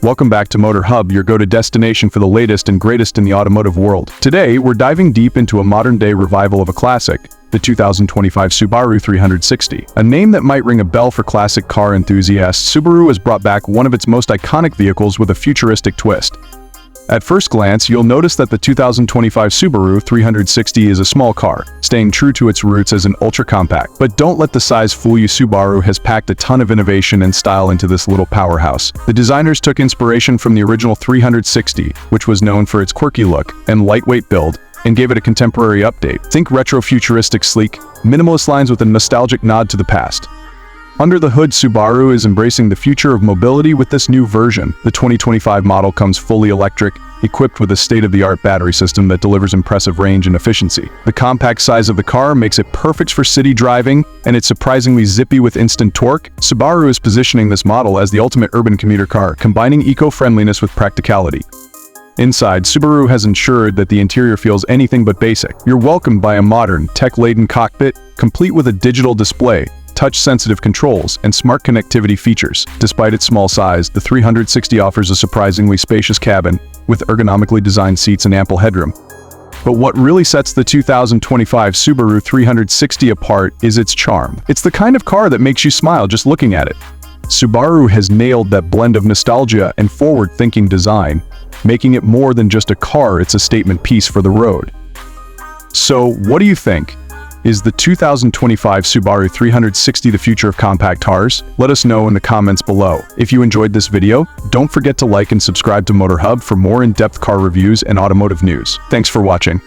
Welcome back to Motor Hub, your go-to destination for the latest and greatest in the automotive world. Today, we're diving deep into a modern-day revival of a classic, the 2025 Subaru 360. A name that might ring a bell for classic car enthusiasts, Subaru has brought back one of its most iconic vehicles with a futuristic twist. At first glance, you'll notice that the 2025 Subaru 360 is a small car, staying true to its roots as an ultra-compact. But don't let the size fool you. Subaru has packed a ton of innovation and style into this little powerhouse. The designers took inspiration from the original 360, which was known for its quirky look and lightweight build, and gave it a contemporary update. Think retro-futuristic sleek, minimalist lines with a nostalgic nod to the past. Under the hood, Subaru is embracing the future of mobility with this new version. The 2025 model comes fully electric, equipped with a state-of-the-art battery system that delivers impressive range and efficiency. The compact size of the car makes it perfect for city driving, and it's surprisingly zippy with instant torque. Subaru is positioning this model as the ultimate urban commuter car, combining eco-friendliness with practicality. Inside, Subaru has ensured that the interior feels anything but basic. You're welcomed by a modern, tech-laden cockpit, complete with a digital display, touch-sensitive controls, and smart connectivity features. Despite its small size, the 360 offers a surprisingly spacious cabin, with ergonomically designed seats and ample headroom. But what really sets the 2025 Subaru 360 apart is its charm. It's the kind of car that makes you smile just looking at it. Subaru has nailed that blend of nostalgia and forward-thinking design, making it more than just a car, it's a statement piece for the road. So, what do you think? Is the 2025 Subaru 360 the future of compact cars? Let us know in the comments below. If you enjoyed this video, don't forget to like and subscribe to Motor Hub for more in-depth car reviews and automotive news. Thanks for watching.